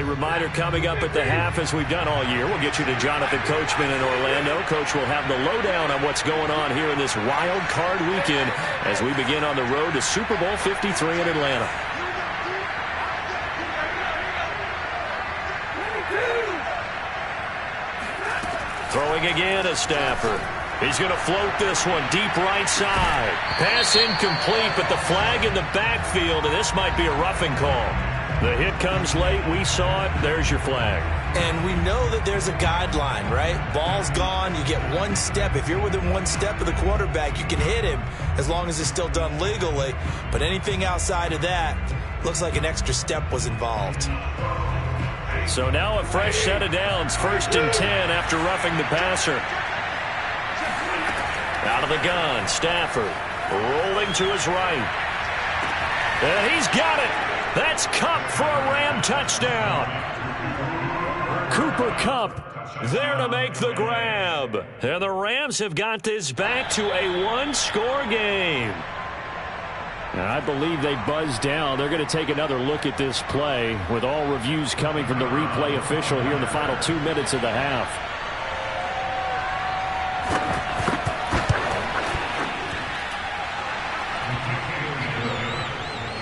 reminder coming up at the half, as we've done all year. We'll get you to Jonathan Coachman in Orlando. Coach will have the lowdown on what's going on here in this wild card weekend as we begin on the road to Super Bowl 53 in Atlanta. Throwing again is Stafford. He's going to float this one deep right side. Pass incomplete, but the flag in the backfield, and this might be a roughing call. The hit comes late. We saw it. There's your flag. And we know that there's a guideline, right? Ball's gone. You get one step. If you're within one step of the quarterback, you can hit him as long as it's still done legally. But anything outside of that, looks like an extra step was involved. So now a fresh set of downs. 1st and 10 after roughing the passer. Out of the gun, Stafford rolling to his right. And he's got it. That's Kupp for a Ram touchdown. Cooper Kupp there to make the grab. And the Rams have got this back to a one-score game. And I believe they buzzed down. They're going to take another look at this play with all reviews coming from the replay official here in the final 2 minutes of the half.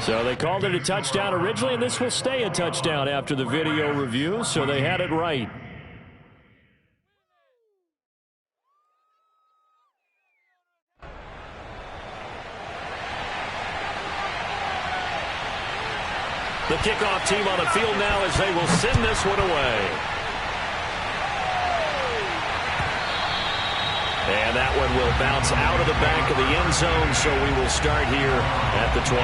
So they called it a touchdown originally, and this will stay a touchdown after the video review, so they had it right. The kickoff team on the field now as they will send this one away. And that one will bounce out of the back of the end zone, so we will start here at the 25.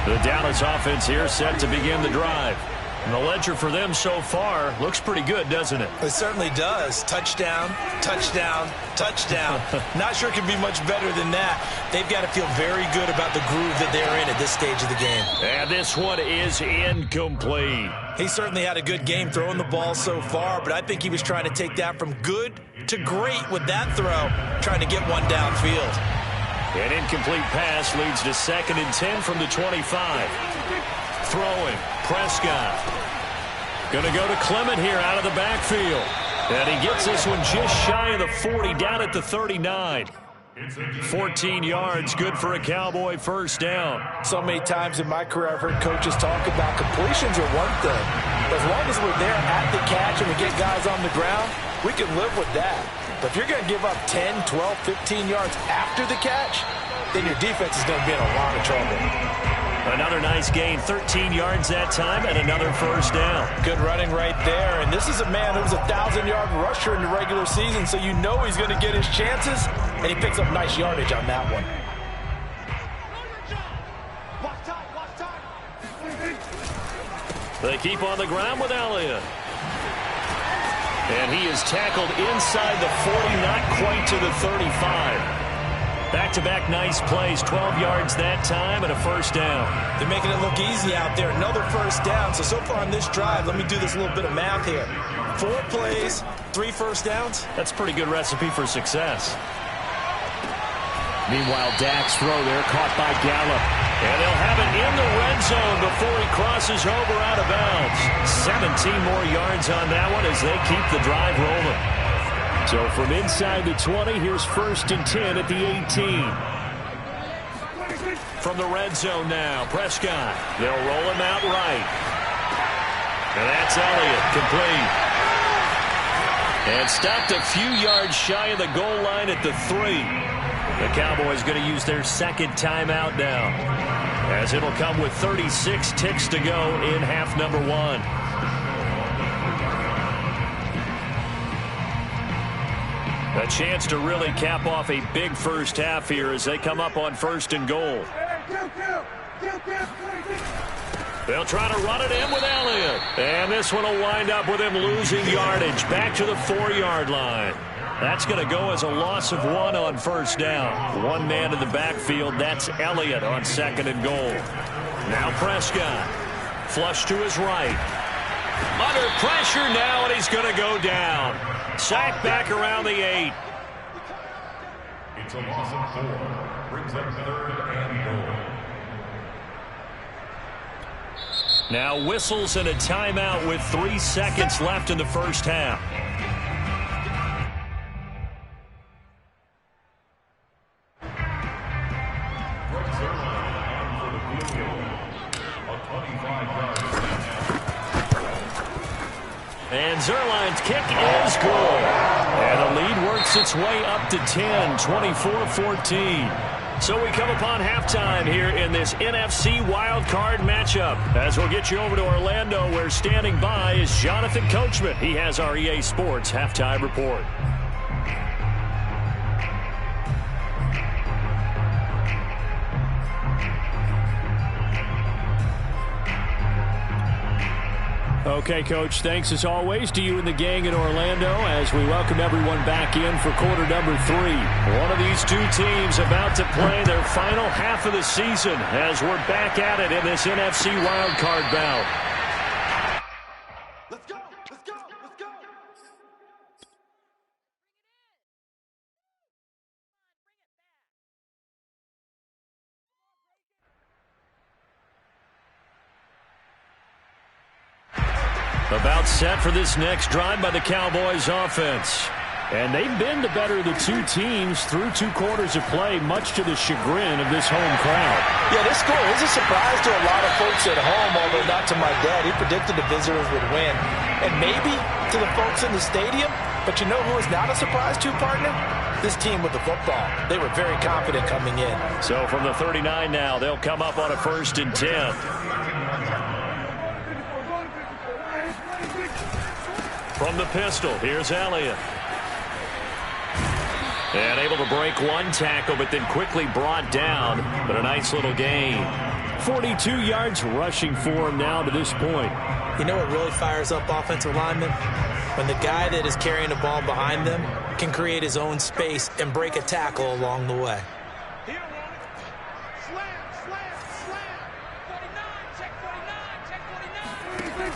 The Dallas offense here set to begin the drive. And the ledger for them so far looks pretty good, doesn't it? It certainly does. Touchdown, touchdown, touchdown. Not sure it can be much better than that. They've got to feel very good about the groove that they're in at this stage of the game. And this one is incomplete. He certainly had a good game throwing the ball so far, but I think he was trying to take that from good to great with that throw, trying to get one downfield. An incomplete pass leads to 2nd and 10 from the 25. Throwing, Prescott. Going to go to Clement here out of the backfield. And he gets this one just shy of the 40, down at the 39. 14 yards, good for a Cowboy first down. So many times in my career I've heard coaches talk about completions are one thing. But as long as we're there at the catch and we get guys on the ground, we can live with that. But if you're going to give up 10, 12, 15 yards after the catch, then your defense is going to be in a lot of trouble. Another nice gain, 13 yards that time, and another first down. Good running right there. And this is a man who was a 1,000-yard rusher in the regular season, so you know he's going to get his chances, and he picks up nice yardage on that one. They keep on the ground with Elliott. And he is tackled inside the 40, not quite to the 35. Back-to-back nice plays, 12 yards that time and a first down. They're making it look easy out there. Another first down. So far on this drive, let me do this little bit of math here. 4 plays, 3 first downs. That's a pretty good recipe for success. Meanwhile, Dak's throw there caught by Gallup. And they'll have it in the red zone before he crosses over out of bounds. 17 more yards on that one as they keep the drive rolling. So from inside the 20, here's 1st and 10 at the 18. From the red zone now, Prescott. They'll roll him out right. And that's Elliott, complete. And stopped a few yards shy of the goal line at the 3. The Cowboys going to use their 2nd timeout now, as it'll come with 36 ticks to go in half number 1. A chance to really cap off a big first half here as they come up on 1st and goal. They'll try to run it in with Elliott. And this one will wind up with him losing yardage back to the 4-yard line. That's going to go as a loss of 1 on first down. One man in the backfield, that's Elliott on 2nd and goal. Now Prescott, flush to his right. Under pressure now, and he's going to go down. Sacked back around the 8. It's a loss of 4. Brings up 3rd and goal. Now whistles and a timeout with 3 seconds left in the first half. And Zerline's kick is good. And the lead works its way up to 10, 24-14. So we come upon halftime here in this NFC wildcard matchup. As we'll get you over to Orlando, where standing by is Jonathan Coachman. He has our EA Sports halftime report. Okay, Coach, thanks as always to you and the gang in Orlando as we welcome everyone back in for quarter number 3. One of these two teams about to play their final half of the season as we're back at it in this NFC wildcard bout. Let's go! Let's go! Let's go! About set for this next drive by the Cowboys offense. And they've been the better of the two teams through 2 quarters of play, much to the chagrin of this home crowd. Yeah, this score is a surprise to a lot of folks at home, although not to my dad. He predicted the visitors would win. And maybe to the folks in the stadium, but you know who is not a surprise to, partner? This team with the football. They were very confident coming in. So from the 39 now, they'll come up on a 1st and 10. From the pistol, here's Elliott. And able to break one tackle, but then quickly brought down. But a nice little gain. 42 yards rushing for him now to this point. You know what really fires up offensive linemen? When the guy that is carrying the ball behind them can create his own space and break a tackle along the way. Here, slam, slam, slam. 49, check 49, check 49.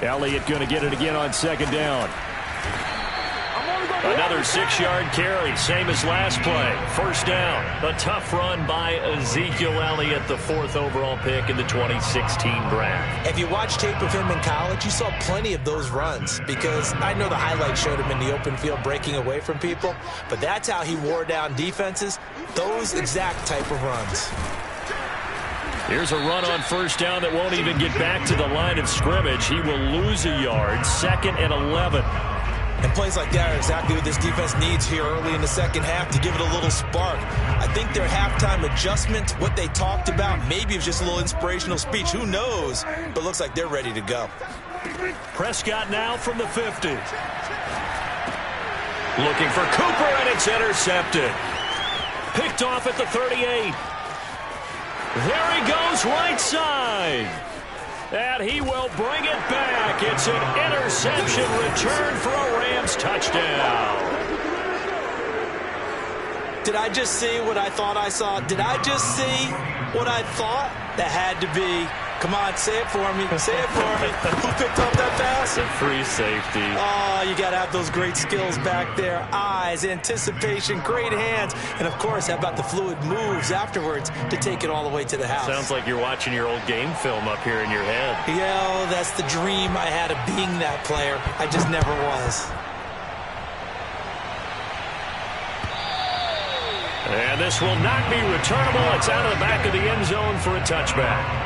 Elliott going to get it again on 2nd down. Another 6-yard carry, same as last play. 1st down. A tough run by Ezekiel Elliott, the 4th overall pick in the 2016 draft. If you watched tape of him in college, you saw plenty of those runs because I know the highlights showed him in the open field breaking away from people, but that's how he wore down defenses, those exact type of runs. Here's a run on 1st down that won't even get back to the line of scrimmage. He will lose a yard, 2nd and 11. And plays like that are exactly what this defense needs here early in the second half to give it a little spark. I think their halftime adjustment, what they talked about, maybe it was just a little inspirational speech. Who knows? But looks like they're ready to go. Prescott now from the 50. Looking for Cooper, and it's intercepted. Picked off at the 38. There he goes, right side. And he will bring it back. It's an interception return for a Rams touchdown. Did I just see what I thought I saw? Did I just see what I thought? That had to be. Come on, say it for me. Say it for me. Who picked up that pass? A free safety. Oh, you got to have those great skills back there. Eyes, anticipation, great hands. And, of course, how about the fluid moves afterwards to take it all the way to the house? Sounds like you're watching your old game film up here in your head. Yeah, that's the dream I had of being that player. I just never was. And this will not be returnable. It's out of the back of the end zone for a touchback.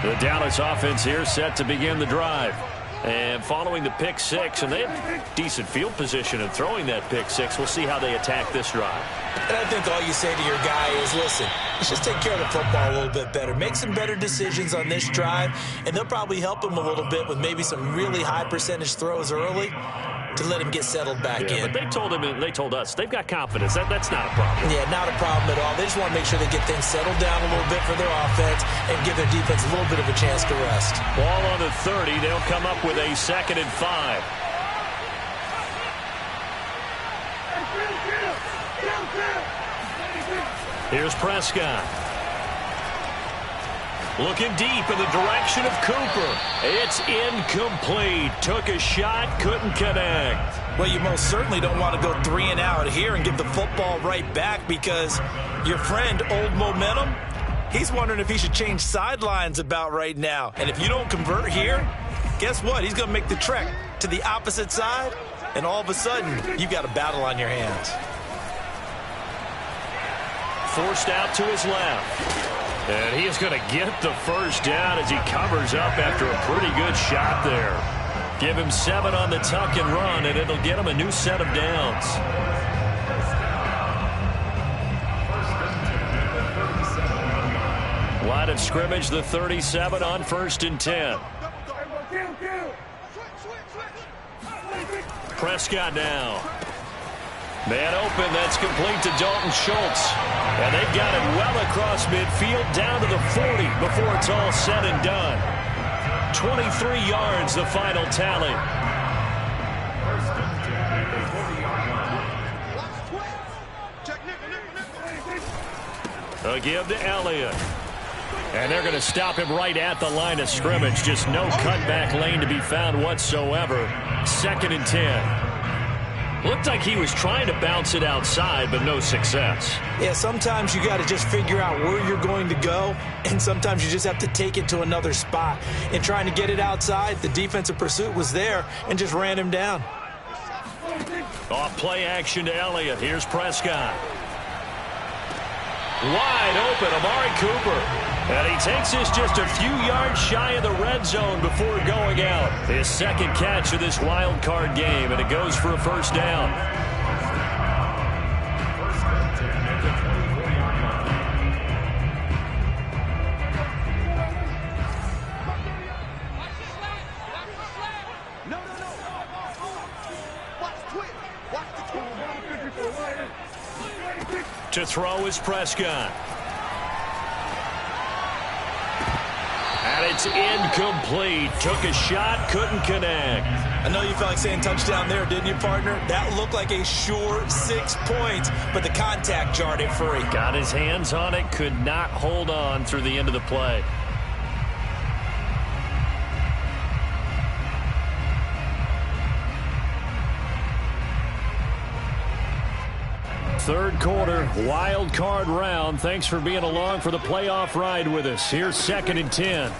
The Dallas offense here set to begin the drive. And following the pick 6, and they have decent field position in throwing that pick 6. We'll see how they attack this drive. And I think all you say to your guy is, listen, let's just take care of the football a little bit better. Make some better decisions on this drive, and they'll probably help him a little bit with maybe some really high percentage throws early to let him get settled back in. But they told him, and they told us, they've got confidence. That's not a problem. Yeah, not a problem at all. They just want to make sure they get things settled down a little bit for their offense and give their defense a little bit of a chance to rest. Ball on the 30. They'll come up with a 2nd and 5. Here's Prescott. Looking deep in the direction of Cooper. It's incomplete. Took a shot, couldn't connect. Well, you most certainly don't want to go 3 and out here and give the football right back, because your friend, Old Momentum, he's wondering if he should change sidelines about right now. And if you don't convert here, guess what? He's going to make the trek to the opposite side, and all of a sudden, you've got a battle on your hands. Forced out to his left. And he is going to get the first down as he covers up after a pretty good shot there. Give him 7 on the tuck and run, and it'll get him a new set of downs. Line of scrimmage, the 37 on 1st and 10. Prescott now. Man open, that's complete to Dalton Schultz. And they've got it well across midfield, down to the 40 before it's all said and done. 23 yards, the final tally. A give to Elliott. And they're going to stop him right at the line of scrimmage. Just no cutback lane to be found whatsoever. 2nd and 10. Looked like he was trying to bounce it outside, but no success. Yeah, sometimes you got to just figure out where you're going to go, and sometimes you just have to take it to another spot. In trying to get it outside, the defensive pursuit was there and just ran him down. Off play action to Elliott. Here's Prescott. Wide open, Amari Cooper. And he takes this just a few yards shy of the red zone before going out. His 2nd catch of this wild card game, and it goes for a first down. To throw is Prescott. And it's incomplete. Took a shot, couldn't connect. I know you felt like saying touchdown there, didn't you, partner? That looked like a sure 6 points, but the contact jarred it free. Got his hands on it, could not hold on through the end of the play. Third quarter, wild card round. Thanks for being along for the playoff ride with us. Here's 2nd and 10.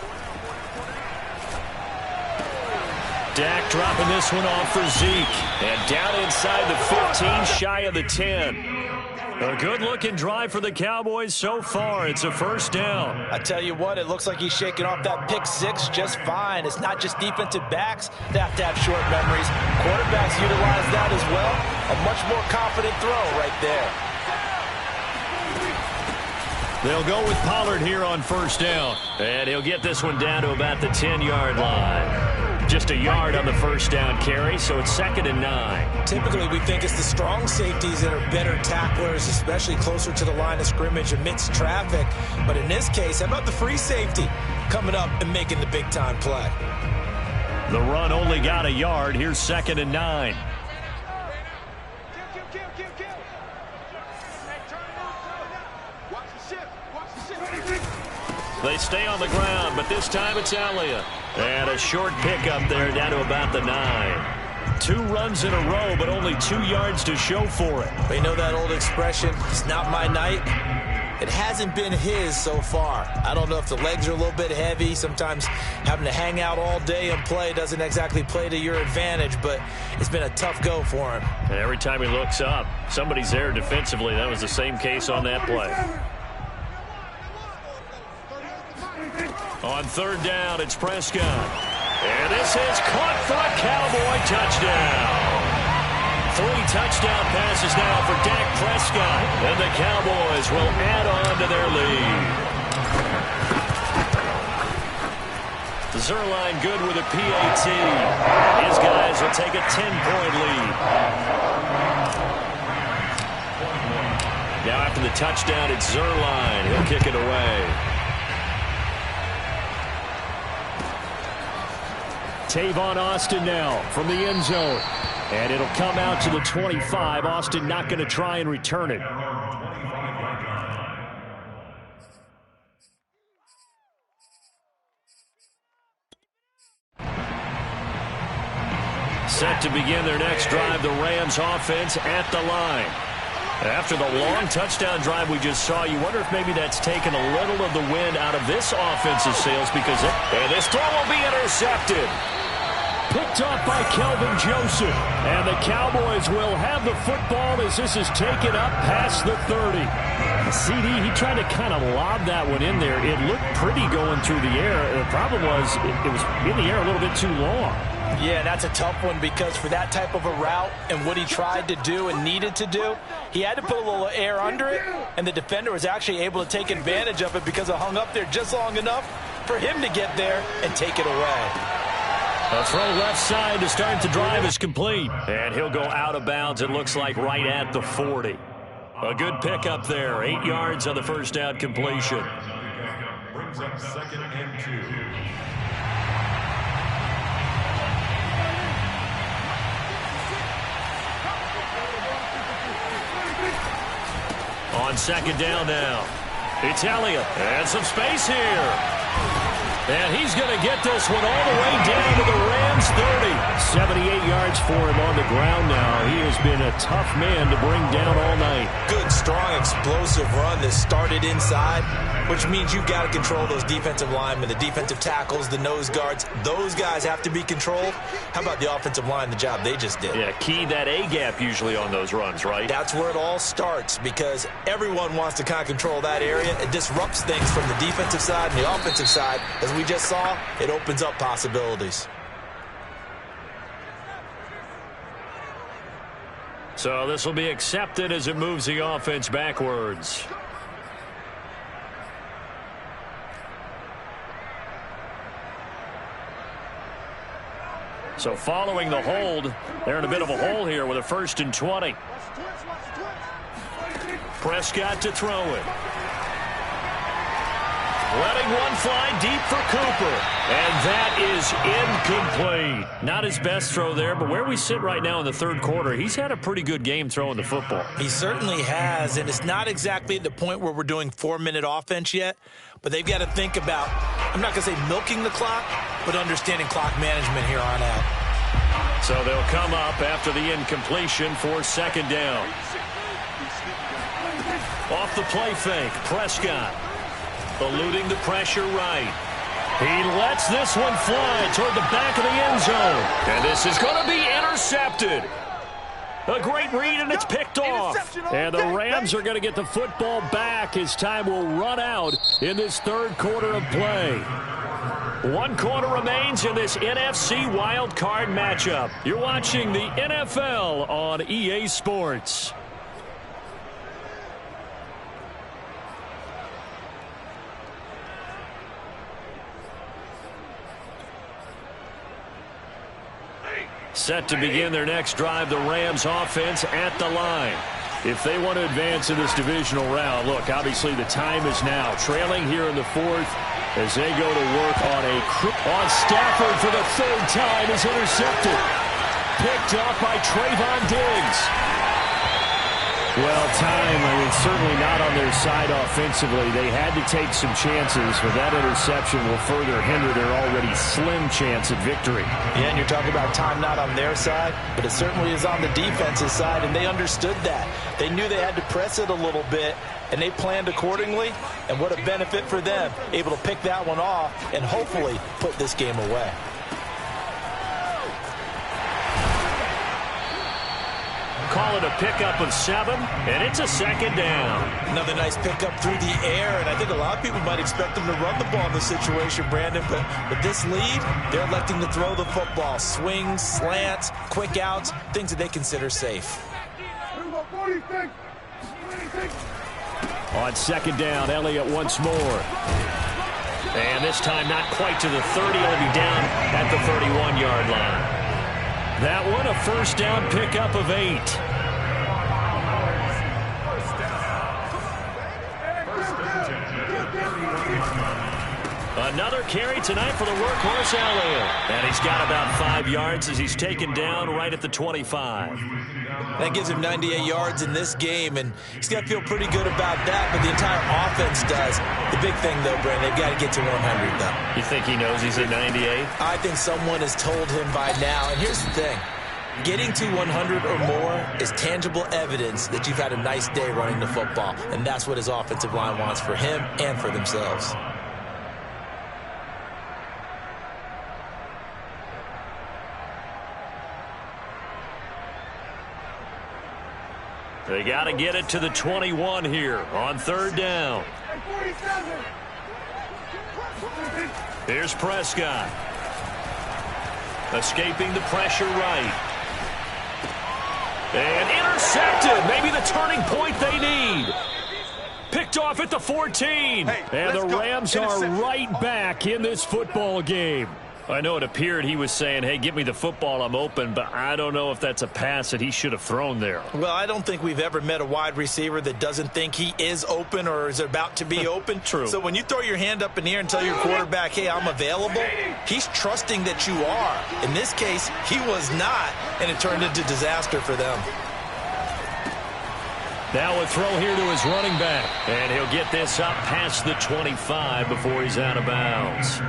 Dak dropping this one off for Zeke. And down inside the 15, shy of the 10. A good-looking drive for the Cowboys so far. It's a first down. I tell you what, it looks like he's shaking off that pick 6 just fine. It's not just defensive backs that have to have short memories. Quarterbacks utilize that as well. A much more confident throw right there. They'll go with Pollard here on first down. And he'll get this one down to about the 10-yard line. Just a yard on the first down carry, so it's 2nd and 9. Typically, we think it's the strong safeties that are better tacklers, especially closer to the line of scrimmage amidst traffic. But in this case, how about the free safety coming up and making the big-time play? The run only got a yard. Here's 2nd and 9. They stay on the ground, but this time it's Elliott. And a short pickup there down to about the 9. 2 runs in a row, but only 2 yards to show for it. They know that old expression, it's not my night. It hasn't been his so far. I don't know if the legs are a little bit heavy. Sometimes having to hang out all day and play doesn't exactly play to your advantage, but it's been a tough go for him. And every time he looks up, somebody's there defensively. That was the same case on that play. On third down, it's Prescott. And this is caught for a Cowboy touchdown. 3 touchdown passes now for Dak Prescott. And the Cowboys will add on to their lead. Zuerlein good with a PAT. His guys will take a 10-point lead. Now after the touchdown, it's Zuerlein. He'll kick it away. Tavon Austin now from the end zone. And it'll come out to the 25. Austin not going to try and return it. Set to begin their next drive, the Rams offense at the line. After the long touchdown drive we just saw, you wonder if maybe that's taken a little of the wind out of this offensive sails because this throw will be intercepted. Picked up by Kelvin Joseph. And the Cowboys will have the football as this is taken up past the 30. CD, he tried to kind of lob that one in there. It looked pretty going through the air. The problem was it was in the air a little bit too long. Yeah, that's a tough one because for that type of a route and what he tried to do and needed to do, he had to put a little air under it, and the defender was actually able to take advantage of it because it hung up there just long enough for him to get there and take it away. A throw left side to start the drive is complete. And he'll go out of bounds, it looks like, right at the 40. A good pickup there. 8 yards on the first down completion. Brings up 2nd and 2. On 2nd down now. It's Elliott. And some space here. And he's going to get this one all the way down to the Rams 30. 78 yards for him on the ground now. He has been a tough man to bring down all night. Good, strong, explosive run that started inside, which means you've got to control those defensive linemen, the defensive tackles, the nose guards. Those guys have to be controlled. How about the offensive line, the job they just did? Yeah, key that A-gap usually on those runs, right? That's where it all starts because everyone wants to kind of control that area. It disrupts things from the defensive side and the offensive side. As we just saw, it opens up possibilities. So this will be accepted as it moves the offense backwards. So following the hold, they're in a bit of a hole here with a 1st and 20. Prescott to throw it. Letting one fly deep for Cooper. And that is incomplete. Not his best throw there, but where we sit right now in the 3rd quarter, he's had a pretty good game throwing the football. He certainly has, and it's not exactly at the point where we're doing 4-minute offense yet, but they've got to think about, I'm not going to say milking the clock, but understanding clock management here on out. So they'll come up after the incompletion for 2nd down. Off the play fake, Prescott. Eluding the pressure right. He lets this one fly toward the back of the end zone. And this is going to be intercepted. A great read, and it's picked off. And the Rams are going to get the football back as time will run out in this 3rd quarter of play. 1 quarter remains in this NFC wildcard matchup. You're watching the NFL on EA Sports. Set to begin their next drive, the Rams offense at the line. If they want to advance in this divisional round, look, obviously the time is now. Trailing here in the 4th as they go to work on Stafford for the 3rd time is intercepted. Picked up by Trayvon Diggs. Well, time, certainly not on their side offensively. They had to take some chances, but that interception will further hinder their already slim chance at victory. Yeah, and you're talking about time not on their side, but it certainly is on the defensive side, and they understood that. They knew they had to press it a little bit, and they planned accordingly, and what a benefit for them, able to pick that one off and hopefully put this game away. Call it a pickup of 7, and it's a 2nd down. Another nice pickup through the air, and I think a lot of people might expect them to run the ball in this situation, Brandon, but with this lead, they're electing to throw the football. Swings, slants, quick outs, things that they consider safe. On 2nd down, Elliott once more. And this time not quite to the 30, it'll be down at the 31-yard line. That one, a 1st down pickup of 8. Another carry tonight for the workhorse Elliott. And he's got about 5 yards as he's taken down right at the 25. That gives him 98 yards in this game, and he's got to feel pretty good about that, but the entire offense does. The big thing, though, Brandon, they've got to get to 100, though. You think he knows he's at 98? I think someone has told him by now, and here's the thing. Getting to 100 or more is tangible evidence that you've had a nice day running the football, and that's what his offensive line wants for him and for themselves. They got to get it to the 21 here on third down. Here's Prescott. Escaping the pressure right. And intercepted. Maybe the turning point they need. Picked off at the 14. And the Rams are right back in this football game. I know it appeared he was saying, hey, give me the football, I'm open, but I don't know if that's a pass that he should have thrown there. Well, I don't think we've ever met a wide receiver that doesn't think he is open or is about to be open. True. So when you throw your hand up in the air and tell your quarterback, hey, I'm available, he's trusting that you are. In this case, he was not, and it turned into disaster for them. Now a throw here to his running back, and he'll get this up past the 25 before he's out of bounds.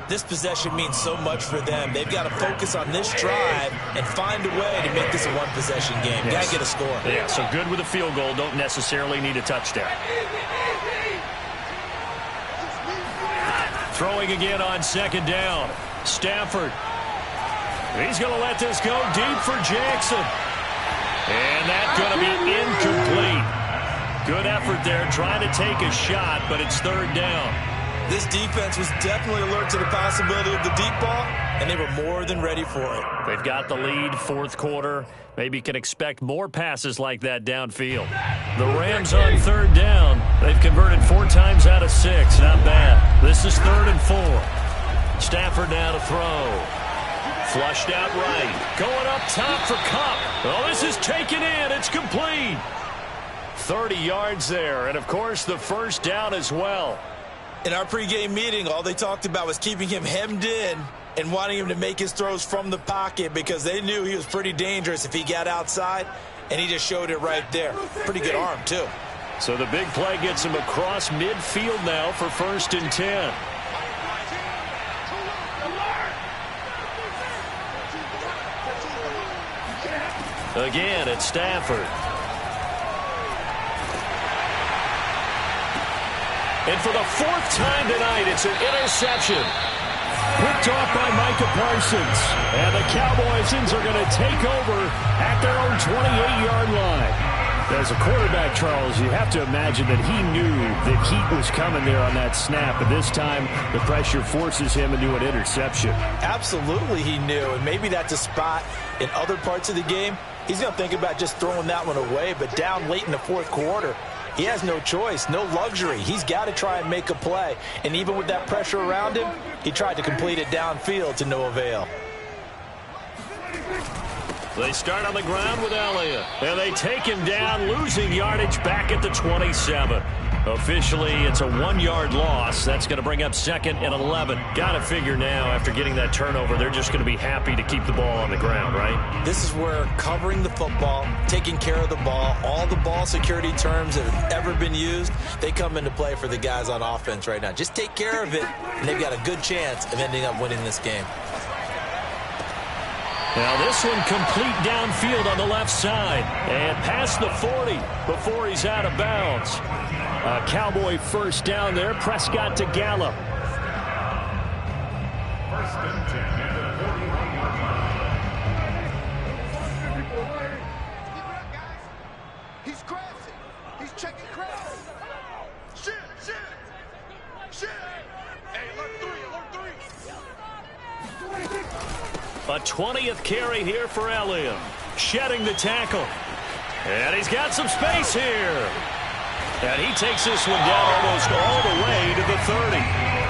This possession means so much for them. They've got to focus on this drive and find a way to make this a one-possession game. Yes. Got to get a score. Yeah, so good with a field goal. Don't necessarily need a touchdown. Throwing again on second down. Stafford. He's going to let this go deep for Jackson. And that's going to be incomplete. Good effort there, trying to take a shot, but it's third down. This defense was definitely alert to the possibility of the deep ball, and they were more than ready for it. They've got the lead, fourth quarter. Maybe can expect more passes like that downfield. The Rams on third down. They've converted 4 times out of 6. Not bad. This is 3rd and 4. Stafford now to throw. Flushed out right. Going up top for Kupp. Oh, this is taken in. It's complete. 30 yards there, and, of course, the first down as well. In our pregame meeting, all they talked about was keeping him hemmed in and wanting him to make his throws from the pocket because they knew he was pretty dangerous if he got outside, and he just showed it right there. Pretty good arm, too. So the big play gets him across midfield now for 1st and 10. Again, it's Stafford. And for the 4th time tonight, it's an interception. Picked off by Micah Parsons. And the Cowboys are going to take over at their own 28-yard line. As a quarterback, Charles, you have to imagine that he knew that heat was coming there on that snap. But this time, the pressure forces him into an interception. Absolutely he knew. And maybe that's a spot in other parts of the game. He's going to think about just throwing that one away. But down late in the 4th quarter, he has no choice, no luxury. He's got to try and make a play. And even with that pressure around him, he tried to complete it downfield to no avail. They start on the ground with Elliott. And they take him down, losing yardage back at the 27. Officially, it's a 1-yard loss. That's going to bring up 2nd and 11. Got to figure now, after getting that turnover, they're just going to be happy to keep the ball on the ground, right? This is where covering the football, taking care of the ball, all the ball security terms that have ever been used, they come into play for the guys on offense right now. Just take care of it, and they've got a good chance of ending up winning this game. Now this one complete downfield on the left side. And past the 40 before he's out of bounds. A Cowboy first down there. Prescott to Gallup. 1st and 10 at the 41-yard line. He's crashing. He's checking crash. Shit. Hey, alert 3. A 20th carry here for Elliott. Shedding the tackle. And he's got some space here. And he takes this one down almost all the way to the 30.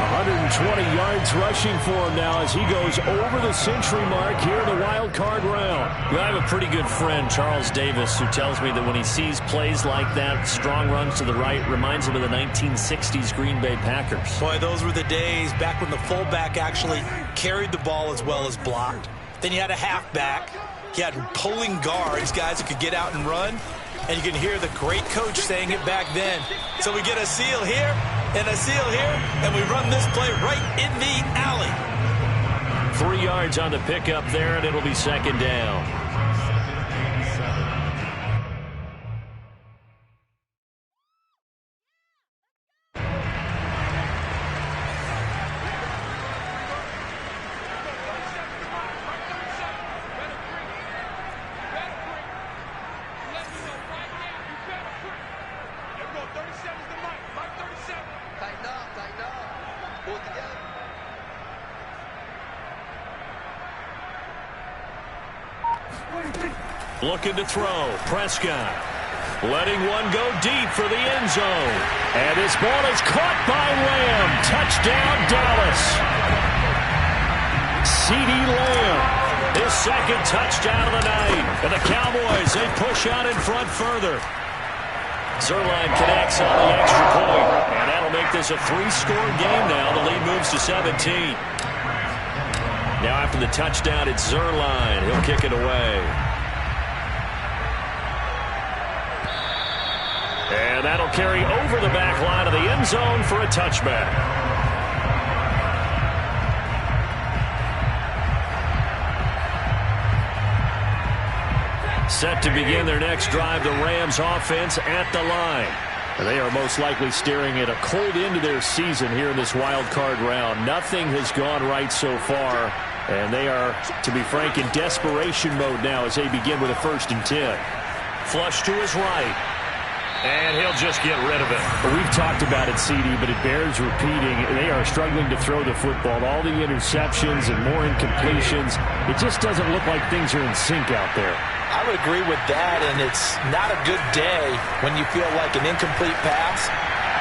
120 yards rushing for him now as he goes over the century mark here in the wild card round. I have a pretty good friend, Charles Davis, who tells me that when he sees plays like that, strong runs to the right, reminds him of the 1960s Green Bay Packers. Boy, those were the days back when the fullback actually carried the ball as well as blocked. Then you had a halfback. You had pulling guards, guys who could get out and run. And you can hear the great coach saying it back then. So we get a seal here and a seal here, and we run this play right in the alley. 3 yards on the pickup there, and it'll be second down. Looking to throw. Prescott letting one go deep for the end zone. And this ball is caught by Lamb. Touchdown, Dallas. CeeDee Lamb, his second touchdown of the night. And the Cowboys, they push out in front further. Zuerlein connects on the extra point. And that'll make this a 3-score game now. The lead moves to 17. Now after the touchdown, it's Zuerlein. He'll kick it away. And that'll carry over the back line of the end zone for a touchback. Set to begin their next drive, the Rams offense at the line. And they are most likely staring at a cold end to their season here in this wild card round. Nothing has gone right so far. And they are, to be frank, in desperation mode now as they begin with a 1st and 10. Flush to his right. And he'll just get rid of it. Well, we've talked about it, CD, but it bears repeating. They are struggling to throw the football. All the interceptions and more incompletions. It just doesn't look like things are in sync out there. I would agree with that, and it's not a good day when you feel like an incomplete pass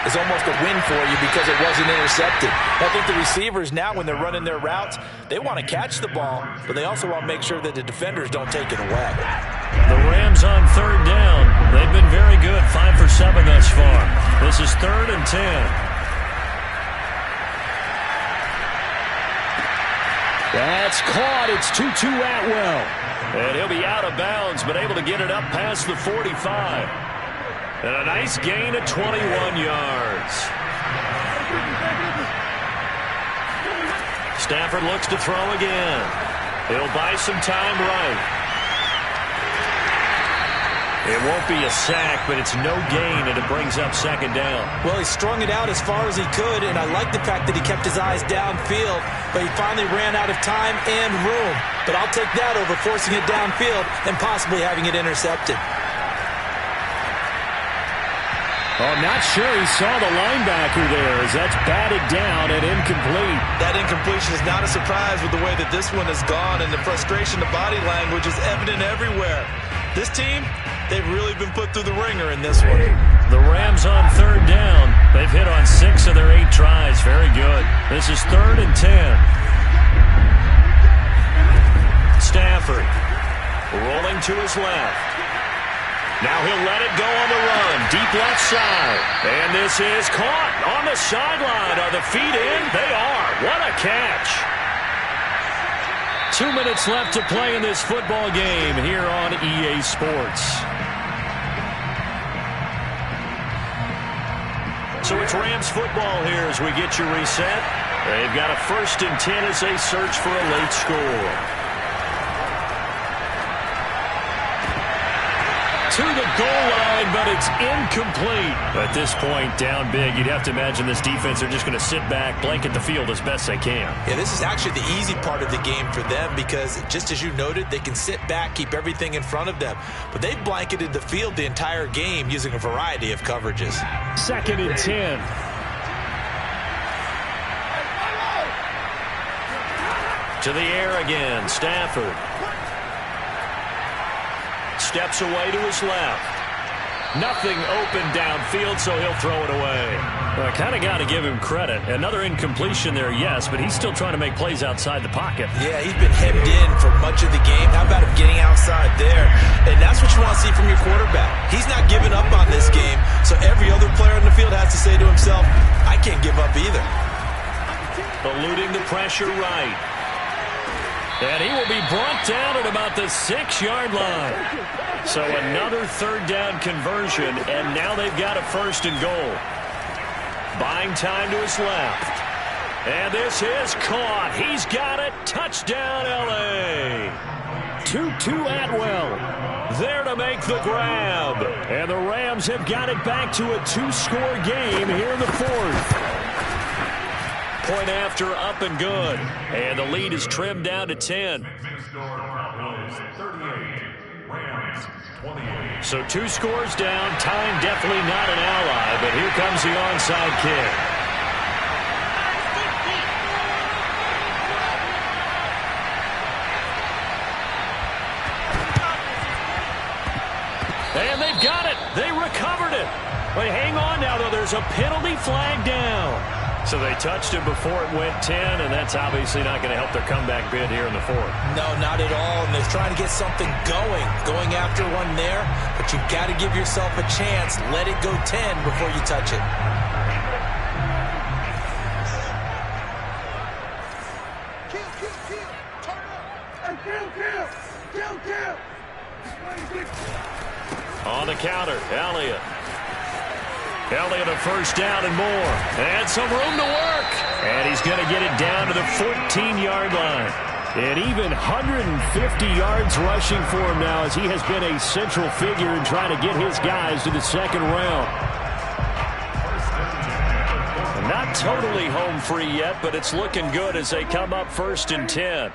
is almost a win for you because it wasn't intercepted. I think the receivers now, when they're running their routes, they want to catch the ball, but they also want to make sure that the defenders don't take it away. The Rams on 3rd down. They've been very good, 5 for 7 thus far. This is 3rd and 10. That's caught. It's Tutu Atwell. And he'll be out of bounds, but able to get it up past the 45. And a nice gain of 21 yards. Stafford looks to throw again. He'll buy some time right. It won't be a sack, but it's no gain, and it brings up 2nd down. Well, he strung it out as far as he could, and I like the fact that he kept his eyes downfield, but he finally ran out of time and room. But I'll take that over forcing it downfield and possibly having it intercepted. Oh, not sure he saw the linebacker there as that's batted down and incomplete. That incompletion is not a surprise with the way that this one has gone, and the frustration, the body language is evident everywhere. This team, they've really been put through the ringer in this one. The Rams on 3rd down. They've hit on 6 of their 8 tries. Very good. This is 3rd and 10. Stafford rolling to his left. Now he'll let it go on the run. Deep left side. And this is caught on the sideline. Are the feet in? They are. What a catch. 2 minutes left to play in this football game here on EA Sports. So it's Rams football here as we get you reset. They've got a 1st and 10 as they search for a late score. To the goal line, but it's incomplete. At this point, down big, you'd have to imagine this defense are just going to sit back, blanket the field as best they can. Yeah, this is actually the easy part of the game for them because, just as you noted, they can sit back, keep everything in front of them. But they've blanketed the field the entire game using a variety of coverages. 2nd and 10. To the air again, Stafford. Steps away to his left. Nothing open downfield, so he'll throw it away. Well, I kind of got to give him credit. Another incompletion there, yes, but he's still trying to make plays outside the pocket. Yeah, he's been hemmed in for much of the game. How about him getting outside there? And that's what you want to see from your quarterback. He's not giving up on this game, so every other player on the field has to say to himself, I can't give up either. Eluding the pressure right. And he will be brought down at about the 6-yard line. So another 3rd down conversion, and now they've got a 1st and goal. Buying time to his left. And this is caught. He's got it. Touchdown, L.A. Tutu Atwell there to make the grab. And the Rams have got it back to a two-score game here in the fourth. Point after, up and good. And the lead is trimmed down to 10. So 2 scores down. Time definitely not an ally, but here comes the onside kick. And they've got it. They recovered it. But hang on now, though. There's a penalty flag down. So they touched him before it went 10, and that's obviously not going to help their comeback bid here in the fourth. No, not at all, and they're trying to get something going after one there, but you've got to give yourself a chance. Let it go 10 before you touch it. On the counter, Elliott. Elliott a first down and more. And some room to work. And he's going to get it down to the 14-yard line. And even 150 yards rushing for him now, as he has been a central figure in trying to get his guys to the second round. Not totally home free yet, but it's looking good as they come up 1st and 10.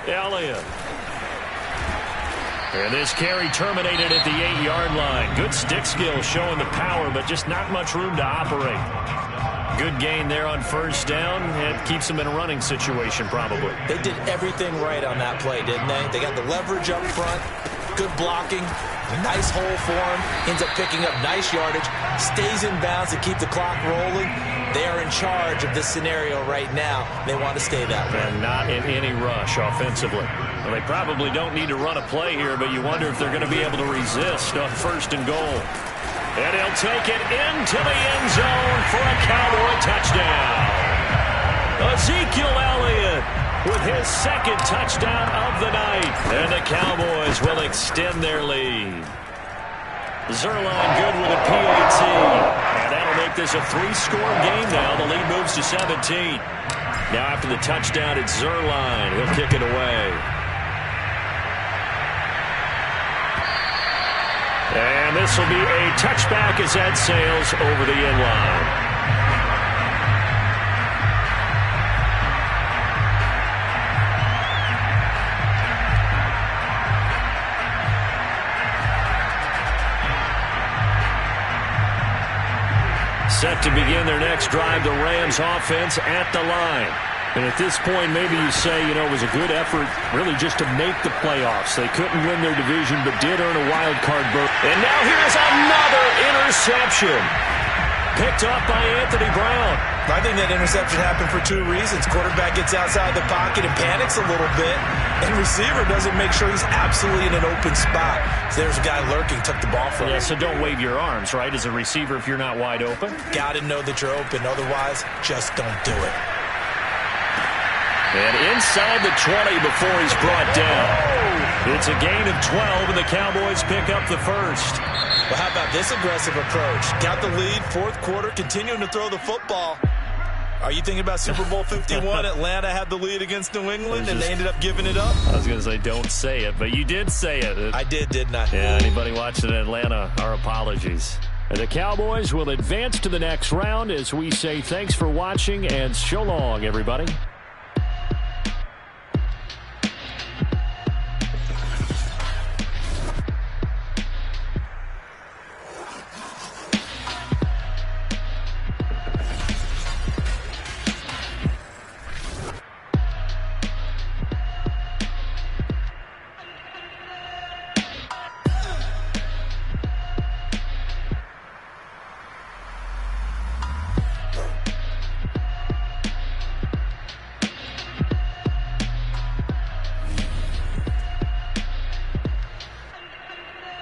Elliott. And this carry terminated at the 8-yard line. Good stick skill showing the power, but just not much room to operate. Good gain there on first down. It keeps them in a running situation probably. They did everything right on that play, didn't they? They got the leverage up front, good blocking, nice hole for him, ends up picking up nice yardage, stays in bounds to keep the clock rolling. They are in charge of this scenario right now. They want to stay that way. And not in any rush offensively. Well, they probably don't need to run a play here, but you wonder if they're going to be able to resist on 1st and goal. And he'll take it into the end zone for a Cowboy touchdown. Ezekiel Elliott with his 2nd touchdown of the night. And the Cowboys will extend their lead. Zuerlein good with a PAT. And that'll make this a 3-score game now. The lead moves to 17. Now after the touchdown, it's Zuerlein. He'll kick it away. And this will be a touchback as that sails over the end line. Set to begin their next drive, the Rams offense at the line. And at this point, maybe you say, you know, it was a good effort really just to make the playoffs. They couldn't win their division, but did earn a wild card berth. And now here's another interception. Picked up by Anthony Brown. I think that interception happened for 2 reasons. Quarterback gets outside the pocket and panics a little bit, and receiver doesn't make sure he's absolutely in an open spot. So there's a guy lurking, took the ball from him. Yeah, so don't wave your arms, right, as a receiver if you're not wide open. Got to know that you're open. Otherwise, just don't do it. And inside the 20 before he's brought down. It's a gain of 12, and the Cowboys pick up the first. Well, how about this aggressive approach? Got the lead, 4th quarter, continuing to throw the football. Are you thinking about Super Bowl 51? Atlanta had the lead against New England, and they ended up giving it up? I was going to say don't say it, but you did say it. I did, didn't I? Yeah, anybody watching Atlanta, our apologies. And the Cowboys will advance to the next round as we say thanks for watching and so long, everybody.